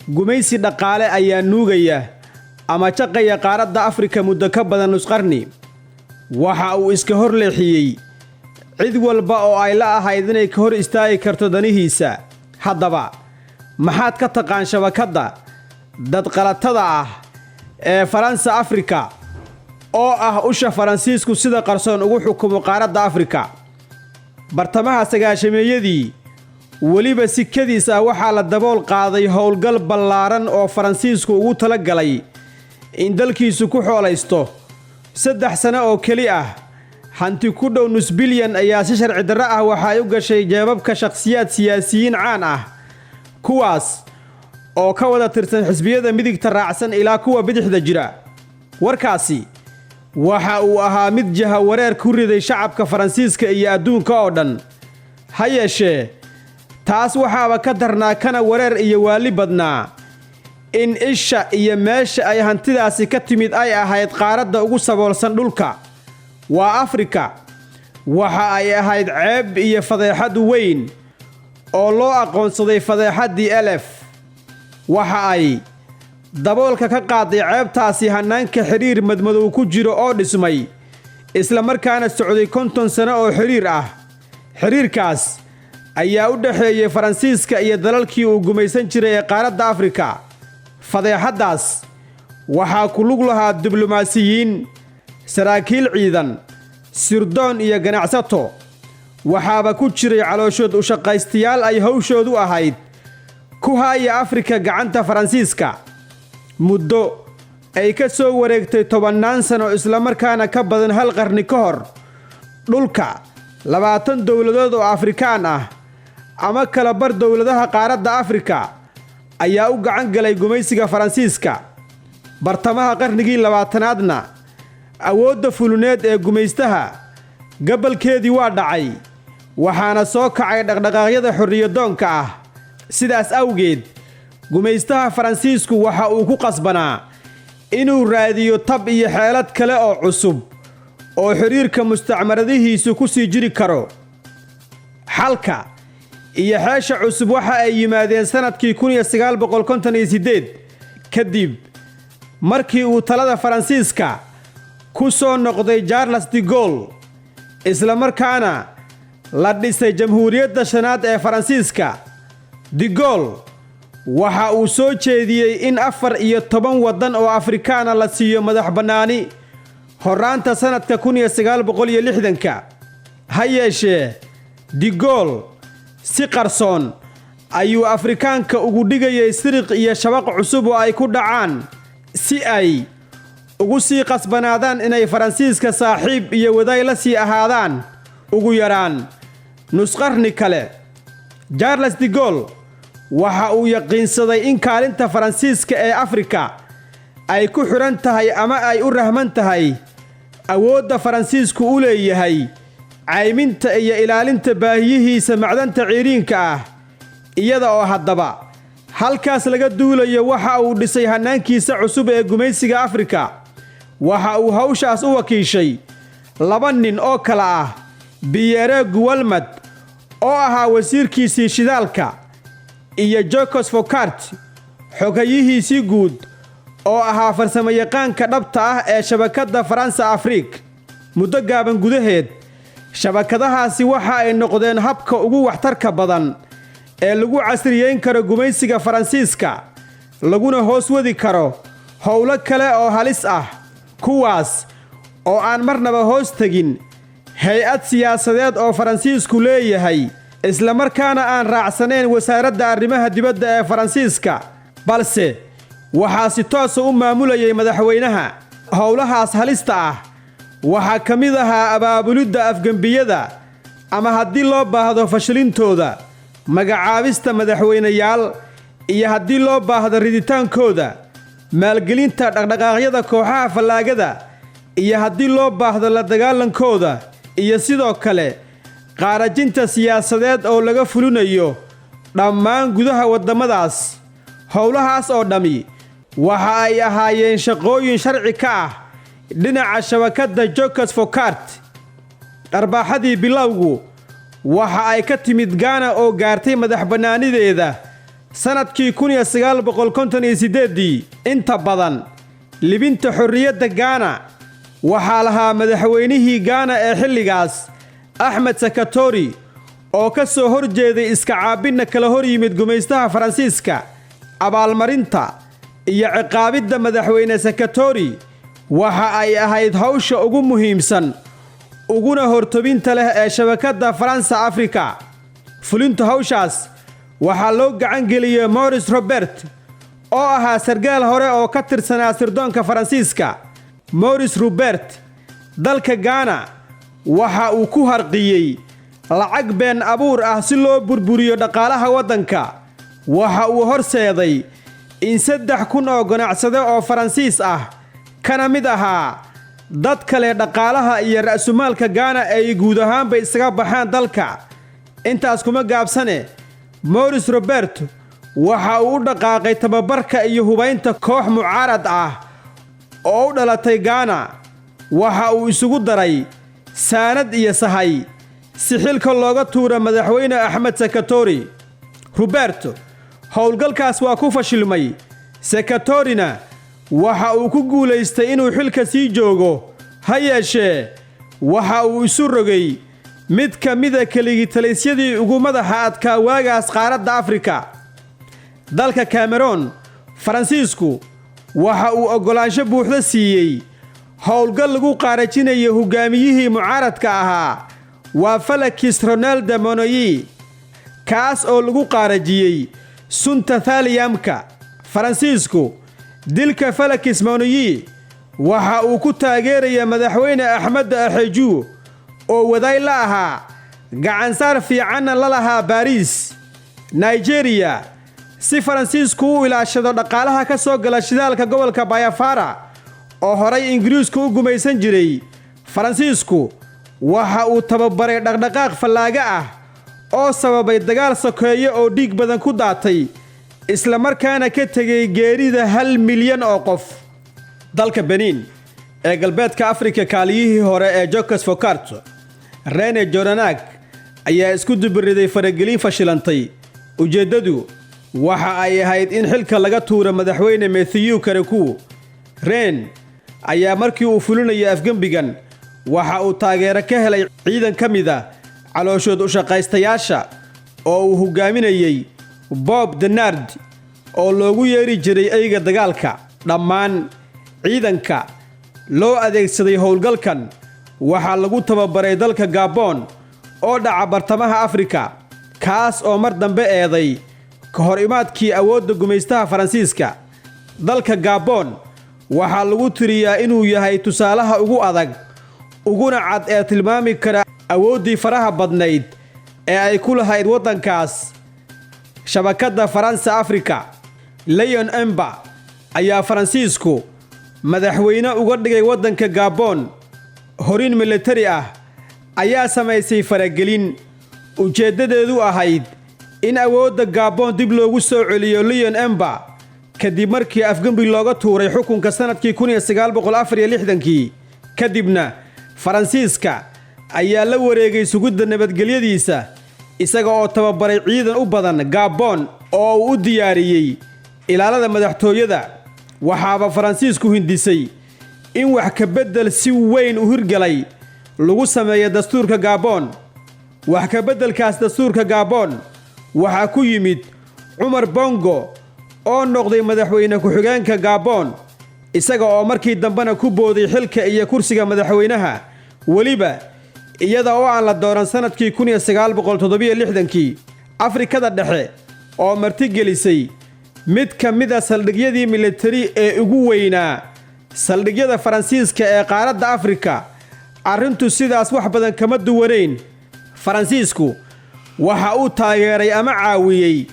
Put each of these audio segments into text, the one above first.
gumaysi dhaqaale ayaa nuugaya ama jaqaya qaaradda Afrika muddo ka badan nus qarni. Waxa uu iska hor leexiyay cid walba oo ay la ahayd inay ka hor istaagi karto danihiisa. Haddaba maxaad ka taqaan shabakadda dad qalatada ah ee Faransa Afrika oo ah usha Faransiisku sida qarsoon ugu xukumo qaaradda Afrika? Bartamaha sagaashameeyadii weliba si kadiis ah waxaa la dabool qaaday howlgal ballaaran oo Faransiisku ugu tala galay in dalkiisu ku xoolaysto 3 sano oo keli ah. hanti ku dhow nus bilyan ayaa si sharci darro ah waxay u gashay jeebabka shakhsiyaad siyaasiyiin caan ah, kuwaas oo ka wada tirsan xisbiyada midigta raacsan ilaa kuwa bidixda jira. warkaasi waxa uu ahaa mid jaha wareer ku riday shacabka Faransiiska iyo adduunka oo dhan. ha yeeshee taas waxaaba ka darnaa kana wareer iyo waali badnaa in isha iyo meesha ay hantidaasi ka timid ay ahayd qaaradda ugu saboolsan dhulka, waa Afrika. waxa ay ahayd ceeb iyo fadeexad weyn oo loo aqoonsaday fadeexaddii elef. waxa ay daboolka ka qaaday ceebtaasi hanaanka xiriir madmadow ku jiro oo dhismay isla markaana socday 50 sano oo xiriir ah. xiriirkaas ayaa u dhaxeeyay Faransiiska iyo dalalkii uu gumaysan jiray ee qaaradda Afrika. fadeexadaas waxaa ku lug lahaa diblomaasiyiin, saraakiil ciidan, sirdoon iyo ganacsato. waxaaba ku jiray calooshood u shaqaystayaal ay hawshoodu ahayd ku haya Afrika gacanta Faransiiska. muddo ay ka soo wareegtay 10 sano isla markaana ka badan hal qarni ka hor, dhulka 20 dawladood oo Afrikaan ah ama kala bar dawladaha qaaradda Afrika ayaa u gacan galay gumaysiga Faransiiska. bartamaha qarnigii 20aadna awoodda fuluneed ee gumaystaha gabalkeedii waa dhacay, waxaana soo kacay dhaqdhaqaaqyada xorriyadoonka ah. sidaas awgeed gumaystaha Faransiisku waxa uu ku qasbanaa inuu raadiyo tab iyo xeelad kale oo cusub oo xiriirka mustacmaradihiisu ku sii jiri karo. xalka iyo xeesha cusub waxa ay yimaadeen sanadkii 1958 kadib markii uu talada Faransiiska ku soo noqday Charles de Gaulle, isla markaana la dhisay jamhuuriyadda shanaad ee Faransiiska. de Gaulle waxa uu soo jeediyey in 14 waddan oo Afrikaana la siiyo madax bannaani horaanta sanadka 1960. ha yeeshee de Gaulle si qarsoon ayuu Afrikaanka ugu dhigayay siriq iyo shabaq cusub oo ay ku dhacaan si ay ugu sii qasbanaadaan inay Faransiiska saaxiib iyo wadaay la sii ahaadaan ugu yaraan nus qarni kale. Charles de Gaulle waxa uu yaqiinsaday in kaalinta Faransiiska ee Afrika ay ku xiran tahay ama ay u rahman tahay awoodda Faransiisku u leeyahay cayminta iyo ilaalinta baahiyihiisa macdanta ciiriinka ah. iyada oo haddaba halkaas laga duulayo waxa uu dhisay hanaankiisa cusub ee gumaysiga Afrika. waxa uu hawshaas u wakiishay 2 nin oo kala ah Pierre Goualmat oo ahaa wasiirkiisii shidaalka iyo Jacques Foccart xogayihiisii guud oo ahaa farsamayaqaanka dhabta ah ee shabakadda Faransa Afrique. muddo gaaban gudaheed shabakadahaasi waxa ay noqdeen habka ugu waxtarka badan ee lagu casriyeyn karo gumaysiga Faransiiska, laguna hoos wadi karo howlo kale oo halis ah, kuwaas oo aan marnaba hoos tegin hay'ad siyaasadeed oo Faransiisku leeyahay isla markaana aan raacsaneyn wasaaradda arrimaha dibadda ee Faransiiska, balse waxaa si toos ah u maamulayay madaxweynaha. howlahaas halista ah waxaa ka mid ahaa abaabulidda afgambiyada ama haddii loo baahdo fashilintooda, magacaabista madaxweynayaal iyo haddii loo baahdo riditaankooda, maalgelinta dhaqdhaqaaqyada kooxaha fallaagada iyo haddii loo baahdo la dagaalankooda, iyo sidoo kale qaarajinta siyaasadeed oo laga fulinayo dhammaan gudaha waddamadaas. howlahaas oo dhami waxa ay ahaayeen shaqooyin sharci ka ah dhinaca shabakadda Jacques Foccart. dharbaaxadii bilowgu waxa ay ka timid Ghana oo gaartay madax bannaanideeda sanadkii 1958 inta badan libinta xorriyadda Ghana waxaa lahaa madaxweynihii Ghana ee xilligaas Ahmed Sakatori oo ka soo horjeeday iska caabinna kala hor yimid gumaystaha Faransiiska abaalmarinta iyo ciqaabidda madaxweyne Sakatori waxa ay ahayd hawsha ugu muhiimsan uguna hortobinta leh ee shabakadda Faransa Afrika fulinta hawshaas waxaa loo gacan geliyay Maurice Robert oo ahaa sargaal hore oo ka tirsanaa sirdoonka Faransiiska Maurice Robert dalka Ghana waxa uu ku harqiyay lacag been abuur ah si loo burburiyo dhaqaalaha waddanka waxa uu horseeday in 3,000 oo ganacsade oo Faransiis ah kana mid ahaa dad kale dhaqaalaha iyo ra'sumaalka Ghana ay guud ahaanba isaga baxaan dalka intaas kuma gaabsane Maurice Robert waxa uu dhaqaaqay tababarka iyo hubaynta koox mucaarad ah oo u dhalatay Ghana waxa uu isugu daray saanad iyo sahay si xilka looga tuuro madaxweyne Ahmed Sakatori Robert howlgalkaas waa ku fashilmay Sakatorina waxa uu ku guuleystay inuu xilka sii joogo ha yeeshee waxa uu isu rogay mid ka mida kaligitalisyadii ugu madaxa adkaa waagaas qaaradda Afrika dalka Cameroon Faransiisku waxa uu ogolaansho buuxda siiyey howlgal lagu qaarajinayo hogaamiyihii mucaaradka ahaa waa Félix Ronald Monnoyi kaas oo lagu qaarajiyey sunta thalliumka Faransiisku dilka Félix Monnoyi waxa uu ku taageeraya madaxweyne Ahmed Ahedjo oo waday la ahaa gacan saar fiican la lahaa Paris Nigeria si Faransiisku u ilaashado dhaqaalaha ka soo gala shidaalka gobolka Bayafara oo horay Ingiriisku u gumaysan jiray Faransiisku waxa uu tababaray dhaqdhaqaaq fallaaga ah oo sababay dagaal sokeeye oo dhiig badan ku daatay isla markaana ka tagay geerida 1 milyan oo qof dalka Benin ee galbeedka Afrika kaaliyihii hore ee Jacques Faucart René Joranak ayaa isku dubariday faragelin fashilantay ujeedadu waxa ay ahayd in xilka laga tuuro madaxweyne Mathieu Karakou Ren ayaa markii uu fulinayay afgambigan waxa uu taageero ka helay ciidan ka mid ah calooshood u shaqaystayaasha oo uu hogaaminayay Bob Denard oo loogu yeeri jiray ayga dagaalka dhammaan ciidanka loo adeegsaday howlgalkan waxa lagu tababaray dalka Gabon oo dhaca bartamaha Afrika kaas oo mar dambe eeday ka hor imaadkii awoodda gumaystaha Faransiiska dalka Gabon waxa lagu tiriyaa inuu yahay tusaalaha ugu adag uguna cad ee tilmaami kara awooddii faraha badnayd ee ay ku lahayd waddankaas shabakadda Faransa Afrika Leon Emba ayaa Faransiisku madaxweyne uga dhigay waddanka Gabon horin military ah ayaa samaysay faragelin ujeedadeedu ahayd in awoodda Gabon dib loogu soo celiyo Leon Emba kadib markii afgambi looga tuuray xukunka sanadkii 1964 kadibna Faransiiska ayaa la wareegay sugidda nabadgelyadiisa isaga oo tababaray ciidan u badan Gabon oo uu u diyaariyay ilaalada madaxtooyada waxaaba Faransiisku hindisay in wax ka bedel si weyn u hirgalay lagu sameeyo dastuurka Gabon wax ka bedelkaas dastuurka Gabon waxa ku yimid Umar Bongo oo noqday madaxweyne ku-xigeenka Gabon isaga oo markii dambana ku booday xilka iyo kursiga madaxweynaha waliba iyada oo aan la dooran sanadkii 1967 Afrikada dhexe oo martigelisay mid ka mid ah saldhigyadii military ee ugu weynaa saldhigyada Faransiiska ee qaaradda Afrika arrintu sidaas wax badan kama duwaneyn Faransiisku waxa uu taageeray ama caawiyay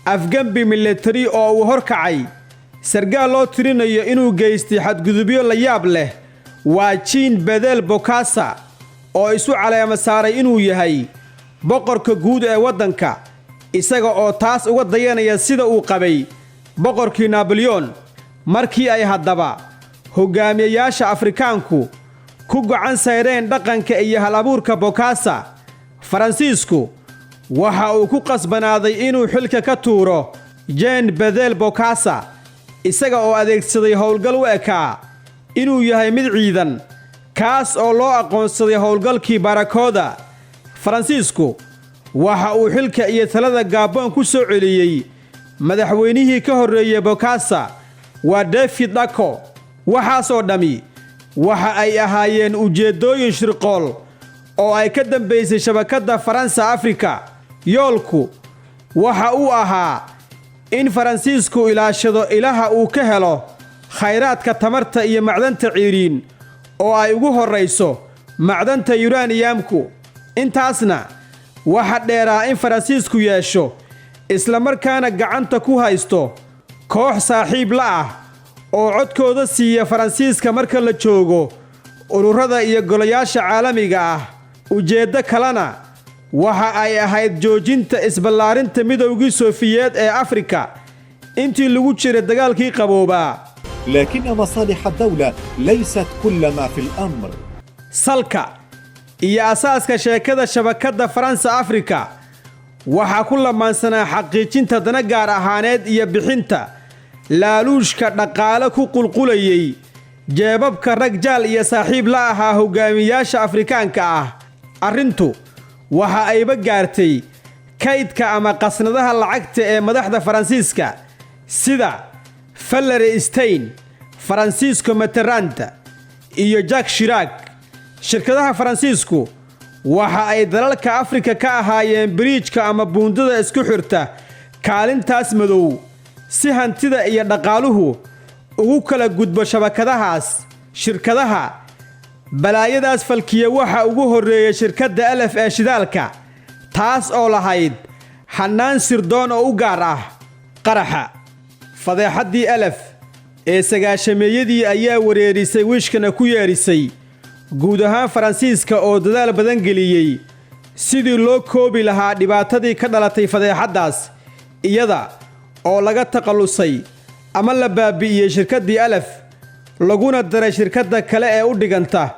afgambi military oo uu horkacay sargaal loo tirinayo inuu geystay xadgudubyo la yaab leh waa Jean Bedel Bokassa oo isu caleema saaray inuu yahay boqorka guud ee waddanka isaga oo taas uga dayanaya sida uu qabay boqorkii Napoleon markii ay haddaba hogaamiyayaasha Afrikaanku ku gacan saareen dhaqanka iyo hal-abuurka Bokassa Faransiisku waxa uu ku qasbanaaday inuu xilka ka tuuro Jean Bedel Bokassa isaga oo adeegsaday howlgal u ekaa inuu yahay mid ciidan kaas oo loo aqoonsaday howlgalkii Barakooda. Faransiisku waxa uu xilka iyo talada Gabon ku soo celiyay madaxweynihii ka horreeyay Bokassa waa David Dacko. waxaasoo dhami waxa ay ahaayeen ujeedooyin shirqool oo ay ka dambeysay shabakadda Faransa Afrika. yoolku waxa uu ahaa in Faransiisku ilaashado ilaha uu ka helo khayraadka tamarta iyo macdanta ciiriin oo ay ugu horeyso macdanta uraniumku. intaasna waxa dheeraa in Faransiisku yeesho isla markaana gacanta ku haysto koox saaxiib la ah oo codkooda siiya Faransiiska marka la joogo ururada iyo golayaasha caalamiga ah. ujeeddo kalena waxa ay ahayd joojinta isballaarinta midowgii Soofiyeed ee Afrika intii lagu jiray dagaalkii qaboobaa. لكن مصالح الدولة ليست كل ما في الأمر. salka iyo asaaska sheekada shabakadda Faransa Afrika waxa ku lamaansanaa xaqiijinta dana gaar ahaaneed iyo bixinta laaluushka dhaqaale ku qulqulayay jeebabka rag jaal iyo saaxiib la ahaa hogaamiyaasha Afrikaanka ah. arrintu waxa ayba gaartay kaydka ama qasnadaha lacagta ee madaxda Faransiiska sida Valery Stein, Francisco Mitterrand iyo Jacques Chirac. shirkadaha Faransiisku waxa ay dalalka Afrika ka ahaayeen bridge-ka ama buundada isku xirta kaalintaas madow si hantida iyo dhaqaaluhu ugu kala gudbo shabakadahaas. shirkadaha balaayadaas falkiya waxa ugu horreeyay shirkadda LF ee shidaalka taas oo lahayd xanaan sirdoon oo u gaar ah qaraxa. fadeexaddii LF ee sagaashameeyadii ayaa wareerisay wishkana ku yeerisay guud ahaan Faransiiska oo dadaal badan geliyay sidii loo koobi lahaa dhibaatadii ka dhalatay fadeexaddaas iyada oo laga taqalusay ama la baabi'iyay shirkaddii LF laguna daray shirkadda kale ee u dhiganta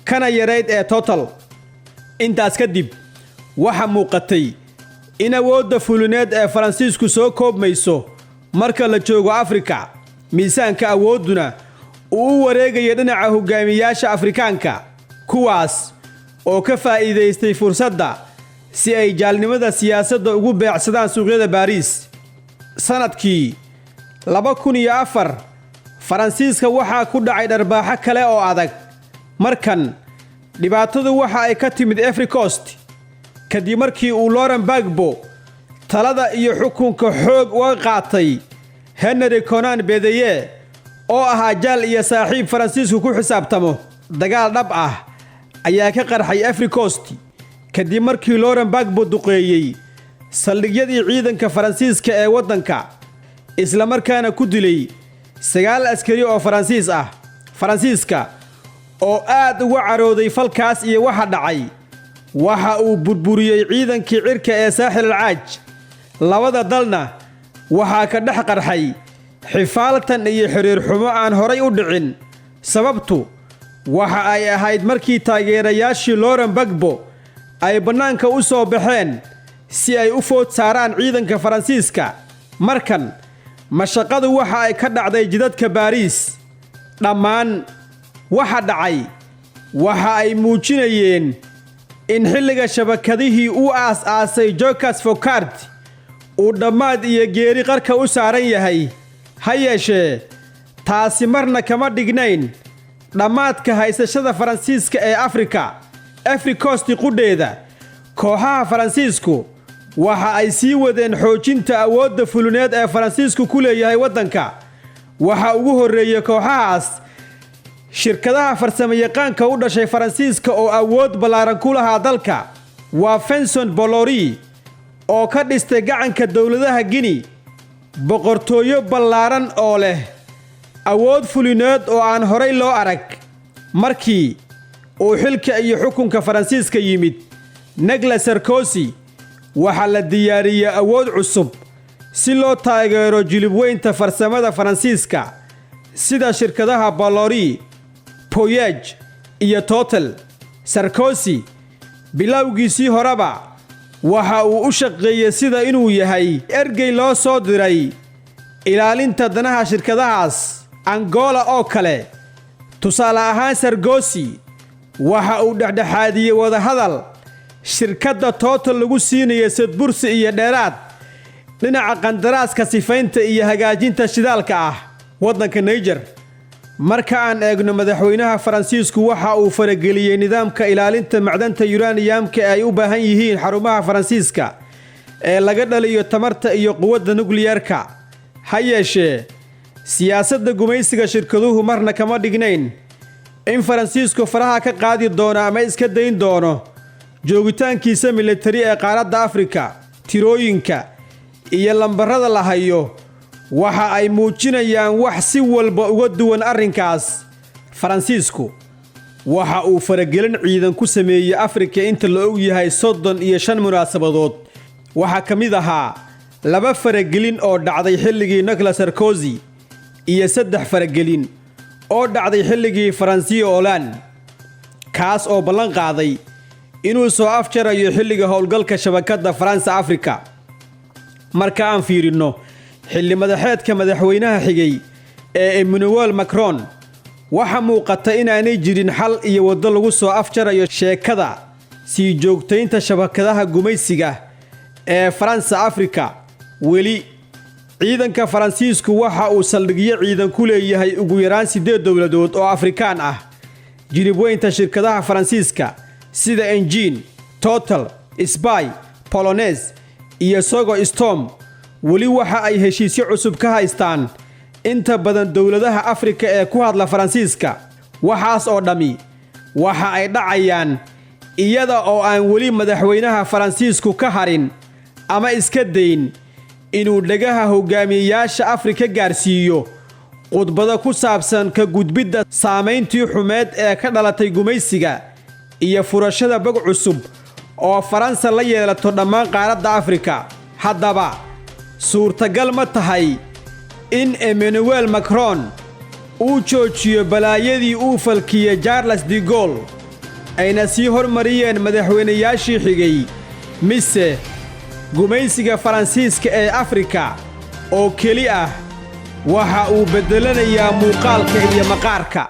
kana yareyd ee Total. intaas kadib waxa muuqatay in awoodda fulineed ee Faransiisku soo koobmayso marka la joogo Afrika. miisaanka awooduna uu wareegaya dhinaca hogaamiyaasha Afrikaanka kuwaas oo ka faa'iideystay fursadda si ay jaalnimada siyaasadda ugu beecsadaan suuqyada Paris. sanadkii 2004 Faransiiska waxa ku dhacay dharbaaxo kale oo adag. markan dhibaatadu waxa ay ka timid Ivory Coast kadib markii uu Laurent Gbagbo talada iyo xukunka xoog uga qaatay Henry Konan Bedeye oo ahaa jaal iyo saaxiib Faransiisku ku xisaabtamo. dagaal dhab ah ayaa ka qarxay Ivory Coast kadib markii Laurent Gbagbo duqeeyay saldhigyadii ciidanka Faransiiska ee waddanka isla markaana ku dilay 9 askari oo Faransiis ah. Faransiiska oo aad uga carooday falkaas iyo waxa dhacay waxa uu burburiyay ciidankii cirka ee Saaxil al-Caaj. labada dalna waxa ka dhex qarxay xifaaltan iyo xiriir xumo aan horay u dhicin. sababtu waxa ay ahayd markii taageerayaashii Laurent Gbagbo ay bannaanka u soo baxeen si ay u food saaraan ciidanka Faransiiska. markan mashaqadu waxa ay ka dhacday jidadka Paris. dhammaan waxa dhacay waxa ay muujinayeen in xilliga shabakadihii uu aas-aasay Jacques Foccart uu dhammaad iyo geeri qarka u saaran yahay. ha yeeshee taasi marna kama dhignayn dhammaadka haysashada Faransiiska ee Afrika. Ivory Coast qudheeda kooxaha Faransiisku waxa ay sii wadeen xoojinta awoodda fulineed ee Faransiisku ku leeyahay waddanka. waxa ugu horreeyay kooxahaas shirkadaha farsamayaqaanka u dhashay Faransiiska oo awood ballaaran ku lahaa dalka. waa Vincent Bolloré oo ka dhistay gacanka dowladaha Guinea boqortooyo ballaaran oo leh awood fulineed oo aan horay loo arag. markii uu xilka iyo xukunka Faransiiska yimid Nicolas Sarkozy waxa la diyaariyay awood cusub si loo taageero jilibweynta farsamada Faransiiska sida shirkadaha Bolloré, Puig iyo Total. Sarkozy bilowgiisii horeba waxa uu u shaqeeyay sida inuu yahay ergey loo soo diray ilaalinta danaha shirkadahaas. Angola oo kale, tusaale ahaan Sarkozy waxa uu dhexdhexaadiyay wadahadal shirkadda Total lagu siinayo sadbursi iyo dheeraad dhinaca qandaraaska sifaynta iyo hagaajinta shidaalka ah waddanka Niger. Marka aan eegno madaxweynaha Faransiisku waxa uu farageliyay nidaamka ilaalinta macdanta uraniumka ay u baahan yihiin xarumaha Faransiiska ee laga dhaliyo tamarta iyo quwadda nukliyeerka. Ha yeeshee, siyaasadda gumaysiga shirkaduhu marna kama dhignayn in Faransiisku faraha ka qaadi doono ama iska dayn doono joogitaankiisa militari ee qaaradda Afrika. Tirooyinka iyo lambarada la hayo waxa ay muujinayaan wax si walba uga duwan arrinkaas. Faransiisku waxa uu faragelin ciidan ku sameeyay Afrika inta la og yahay 35 munaasabadood. Waxa ka mid ahaa 2 faragelin oo dhacday xilligii Nicolas Sarkozy iyo 3 faragelin oo dhacday xilligii François Hollande, kaas oo ballan qaaday inuu soo afjarayo xilliga howlgalka shabakadda France Africa. Marka aan fiirino xilli madaxeedka madaxweynaha xigay ee Emmanuel Macron, waxa muuqata inaanay jirin xal iyo waddo lagu soo afjarayo sheekada sii joogtaynta shabakadaha gumaysiga ee France Africa. Weli ciidanka Faransiisku waxa uu saldhigyo ciidan ku leeyahay ugu yaraan 8 dowladood oo Afrikaan ah. Jiribweynta shirkadaha Faransiiska sida Engie, Total, Spy, Polonaise iyo Sogo Storm weli waxa ay heshiisyo cusub ka haystaan inta badan dowladaha Afrika ee ku hadla Faransiiska. Waxaas oo dhami waxa ay dhacayaan iyada oo aan weli madaxweynaha Faransiisku ka harin ama iska dayn inuu dhagaha hogaamiyayaasha Afrika gaarsiiyo khudbado ku saabsan ka gudbidda saameyntii xumeed ee ka dhalatay gumaysiga iyo furashada bog cusub oo Faransa la yeelato dhammaan qaaradda Afrika. Haddaba, suurtagal ma tahay in Emmanuel Macron uu joojiyo balaayadii uu falkiyay Charles de Gaulle ayna sii hormariyeen madaxweynayaashii xigay, mise gumaysiga Faransiiska ee Afrika oo keli ah waxa uu bedelanayaa muuqaalka iyo maqaarka?